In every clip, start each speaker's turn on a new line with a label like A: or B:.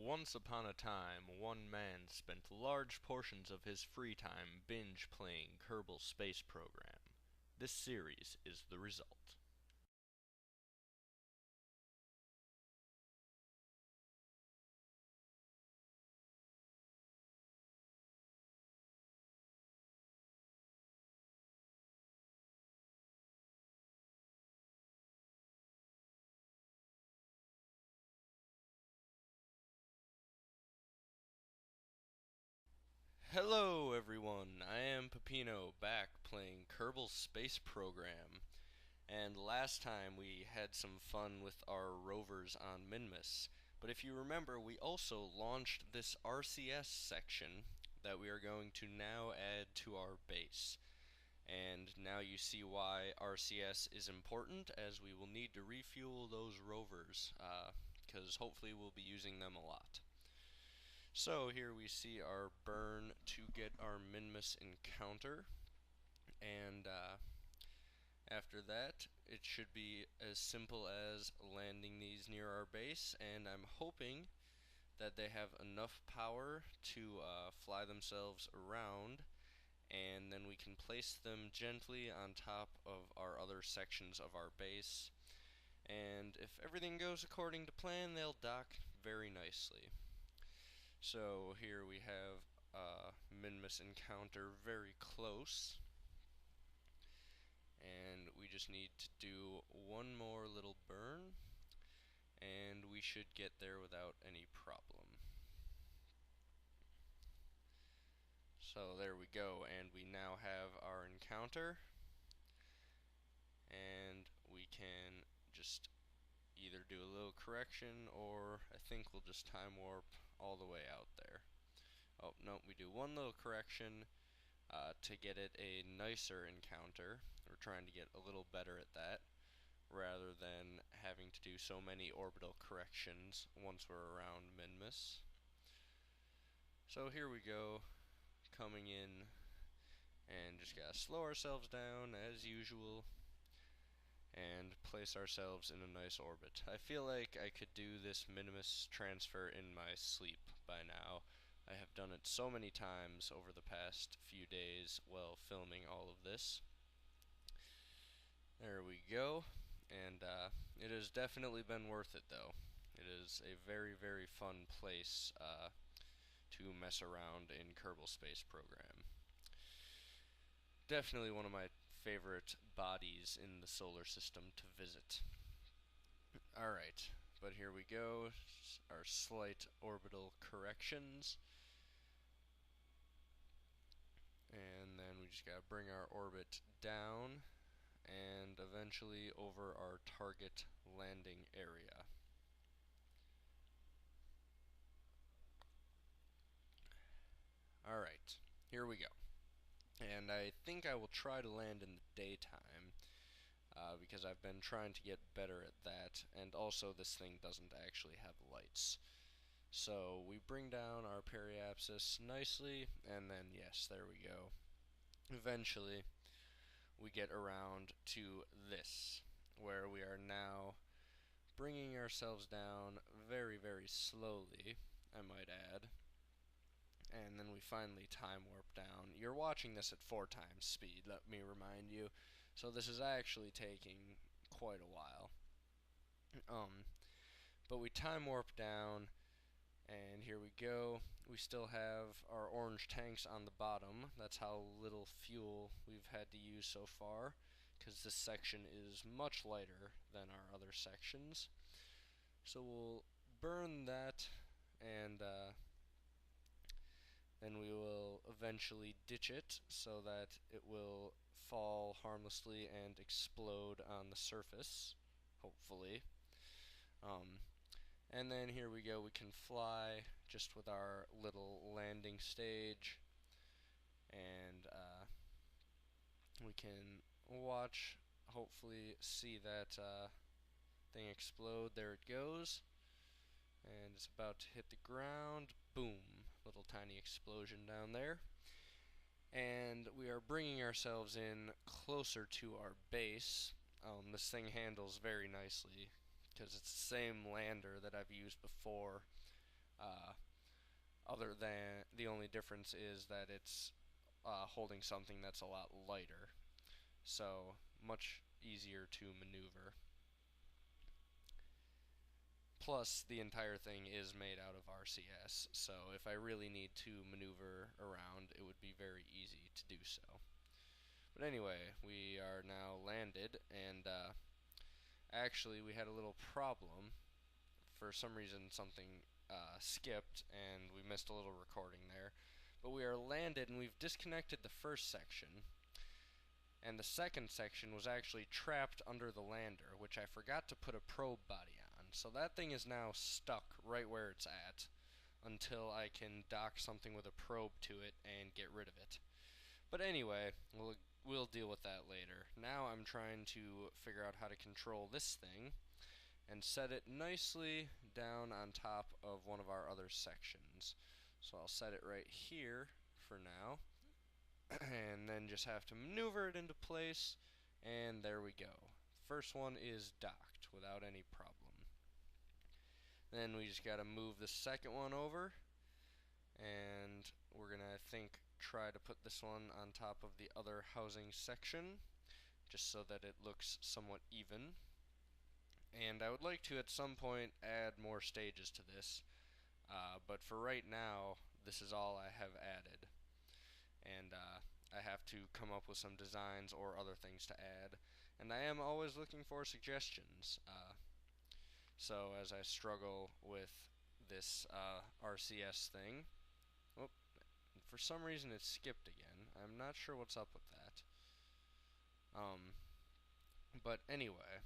A: Once upon a time, one man spent large portions of his free time binge playing Kerbal Space Program. This series is the result. Hello everyone, I am Pepino, back playing Kerbal Space Program. And last time we had some fun with our rovers on Minmus. But if you remember, we also launched this RCS section that we are going to now add to our base. And now you see why RCS is important, as we will need to refuel those rovers, because hopefully we'll be using them a lot. So here we see our burn to get our Minmus encounter, and after that it should be as simple as landing these near our base, and I'm hoping that they have enough power to fly themselves around, and then we can place them gently on top of our other sections of our base, and if everything goes according to plan, they'll dock very nicely. So here we have Minmus encounter very close, and we just need to do one more little burn, and we should get there without any problem. So there we go, and we now have our encounter, and we can just either do a little correction, or I think we'll just time warp all the way out there. Oh, no, we do one little correction to get it a nicer encounter. We're trying to get a little better at that, rather than having to do so many orbital corrections once we're around Minmus. So here we go, coming in, and just gotta slow ourselves down as usual and place ourselves in a nice orbit. I feel like I could do this Minmus transfer in my sleep by now. I have done it so many times over the past few days while filming all of this. There we go, and it has definitely been worth it though. It is a very, very fun place to mess around in Kerbal Space Program. Definitely one of my favorite bodies in the solar system to visit. Alright, but here we go, our slight orbital corrections. And then we just gotta bring our orbit down and eventually over our target landing area. Alright, here we go. And I think I will try to land in the daytime, because I've been trying to get better at that, and also this thing doesn't actually have lights. So we bring down our periapsis nicely, and then yes, there we go. Eventually we get around to this, where we are now bringing ourselves down very, very slowly, I might add. And then we finally time warp down. You're watching this at 4 times speed, let me remind you. So this is actually taking quite a while. But we time warp down, and here we go. We still have our orange tanks on the bottom. That's how little fuel we've had to use so far, because this section is much lighter than our other sections. So we'll burn that, and then we will eventually ditch it so that it will fall harmlessly and explode on the surface, hopefully. And then here we go, we can fly just with our little landing stage, and we can watch, hopefully see that thing explode. There it goes, and it's about to hit the ground. Boom, little tiny explosion down there. And we are bringing ourselves in closer to our base. This thing handles very nicely, because it's the same lander that I've used before Uh, other than the only difference is that it's holding something that's a lot lighter, so much easier to maneuver. Plus, the entire thing is made out of RCS, so if I really need to maneuver around, it would be very easy to do so. But anyway, we are now landed, and actually we had a little problem. For some reason, something skipped, and we missed a little recording there. But we are landed, and we've disconnected the first section, and the second section was actually trapped under the lander, which I forgot to put a probe body on. So that thing is now stuck right where it's at until I can dock something with a probe to it and get rid of it. But anyway, we'll deal with that later. Now I'm trying to figure out how to control this thing and set it nicely down on top of one of our other sections. So I'll set it right here for now, and then just have to maneuver it into place, and there we go. First one is docked without any problem. Then we just gotta move the second one over, and we're gonna, I think, try to put this one on top of the other housing section, just so that it looks somewhat even. And I would like to at some point add more stages to this, but for right now this is all I have added, and I have to come up with some designs or other things to add, and I am always looking for suggestions. So as I struggle with this RCS thing, oh, for some reason it skipped again. I'm not sure what's up with that. But anyway,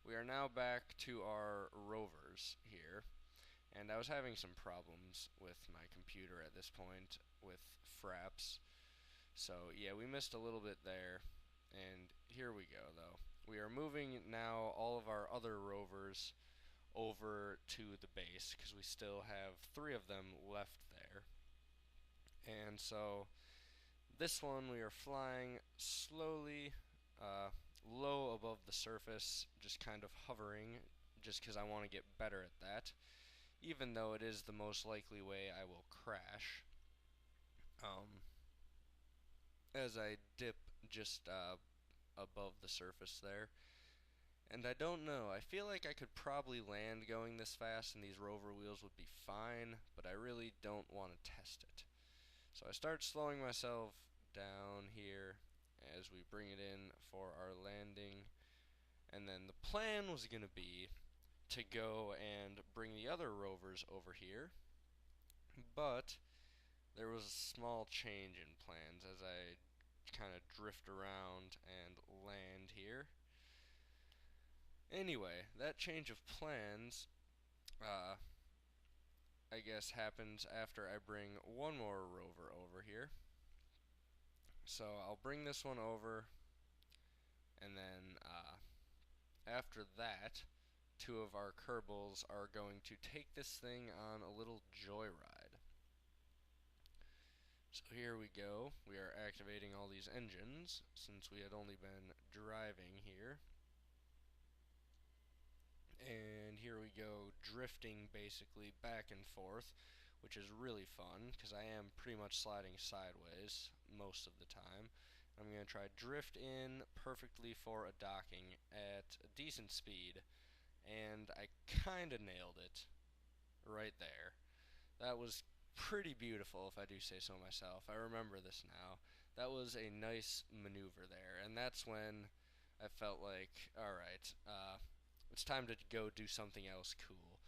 A: we are now back to our rovers here, and I was having some problems with my computer at this point with fraps. So yeah, we missed a little bit there, and here we go though. We are moving now all of our other rovers over to the base because we still have 3 of them left there. And so this one we are flying slowly low above the surface, just kind of hovering, just because I want to get better at that, even though it is the most likely way I will crash. As I dip just above the surface there. And I don't know, I feel like I could probably land going this fast and these rover wheels would be fine, but I really don't want to test it. So I start slowing myself down here as we bring it in for our landing, and then the plan was going to be to go and bring the other rovers over here, but there was a small change in plans as I kind of drift around and land here. Anyway, that change of plans, I guess, happens after I bring one more rover over here. So I'll bring this one over, and then after that, 2 of our Kerbals are going to take this thing on a little joyride. So here we go. We are activating all these engines since we had only been driving here. And here we go, drifting basically back and forth, which is really fun because I am pretty much sliding sideways most of the time. I'm going to try drift in perfectly for a docking at a decent speed, and I kind of nailed it right there. That was pretty beautiful, if I do say so myself. I remember this now. That was a nice maneuver there, and that's when I felt like, alright, it's time to go do something else cool.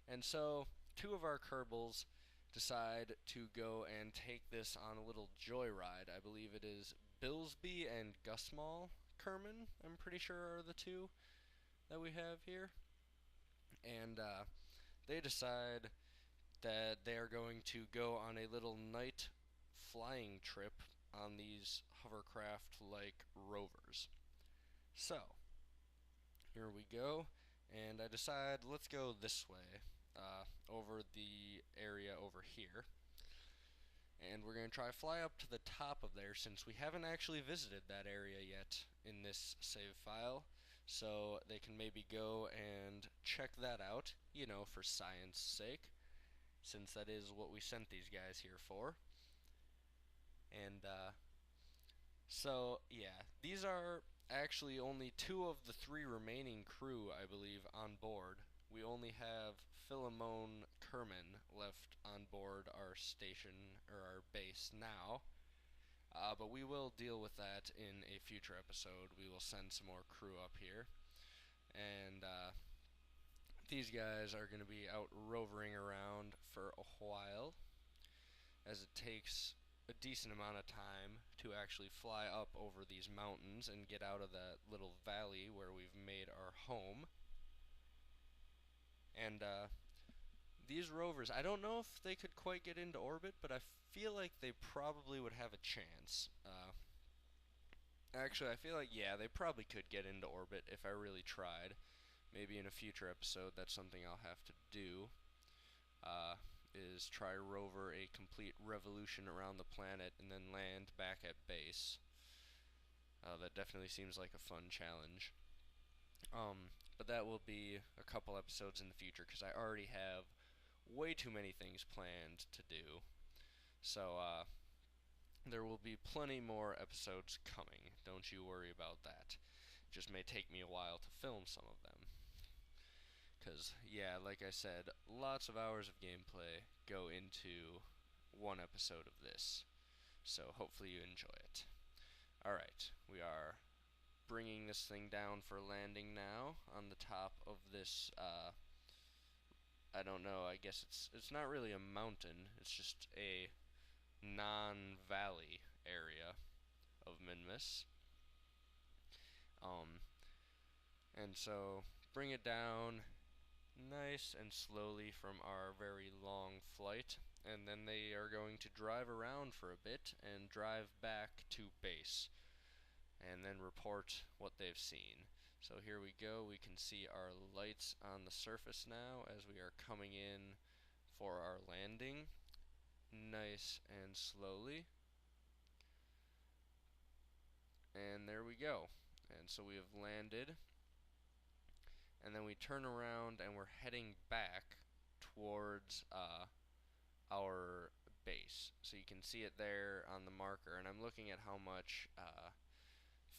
A: And so 2 of our Kerbals decide to go and take this on a little joyride. I believe it is Billsby and Gusmal Kerman, I'm pretty sure, are the 2 that we have here. And they decide that they are going to go on a little night flying trip on these hovercraft-like rovers. So, here we go, and I decide let's go this way, over the area over here. And we're going to try fly up to the top of there since we haven't actually visited that area yet in this save file. So they can maybe go and check that out, you know, for science sake. since that is what we sent these guys here for. And so yeah, these are actually only two of the three remaining crew, I believe, on board. We only have Philemon Kerman left on board our station, or our base now. But we will deal with that in a future episode. We will send some more crew up here. And these guys are going to be out rovering around for a while, as it takes a decent amount of time to actually fly up over these mountains and get out of that little valley where we've made our home. And these rovers, I don't know if they could quite get into orbit, but I feel like they probably would have a chance. Actually, I feel like, yeah, they probably could get into orbit if I really tried. Maybe in a future episode, that's something I'll have to do. Is try rover a complete revolution around the planet and then land back at base. That definitely seems like a fun challenge. But that will be a couple episodes in the future, because I already have way too many things planned to do. So, there will be plenty more episodes coming. Don't you worry about that. It just may take me a while to film some of them. Because, yeah, like I said, lots of hours of gameplay go into one episode of this. So hopefully you enjoy it. Alright, we are bringing this thing down for landing now on the top of this, I don't know, I guess it's not really a mountain, it's just a non-valley area of Minmus. And so bring it down nice and slowly from our very long flight, and then they are going to drive around for a bit and drive back to base, and then report what they've seen. So here we go, we can see our lights on the surface now as we are coming in for our landing, nice and slowly. And there we go. And so we have landed, and then we turn around and we're heading back towards our base. So you can see it there on the marker, and I'm looking at how much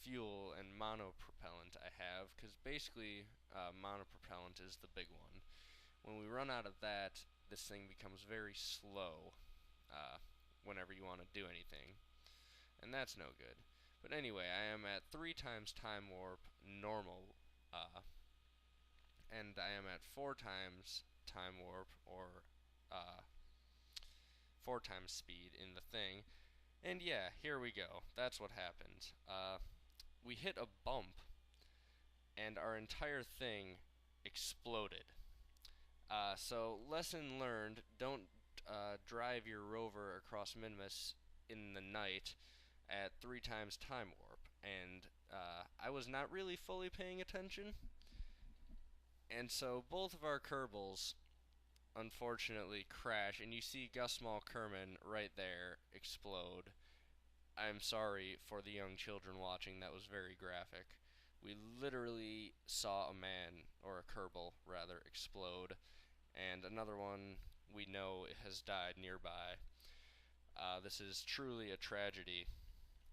A: fuel and monopropellant I have, because basically monopropellant is the big one. When we run out of that, this thing becomes very slow whenever you want to do anything, and that's no good. But anyway, I am at 3 times time warp normal, and I am at 4 times time warp, or 4 times speed in the thing. And yeah, here we go. That's what happened. We hit a bump, and our entire thing exploded. So lesson learned, don't drive your rover across Minmus in the night at 3 times time warp. And I was not really fully paying attention, and so both of our Kerbals unfortunately crash, and you see Gus Maul Kerman right there explode. I'm sorry for the young children watching, that was very graphic. We literally saw a man, or a Kerbal rather, explode, and another one we know has died nearby. This is truly a tragedy,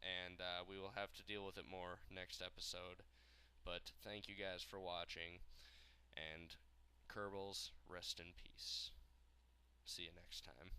A: and we will have to deal with it more next episode. But thank you guys for watching, and Kerbals, rest in peace. See you next time.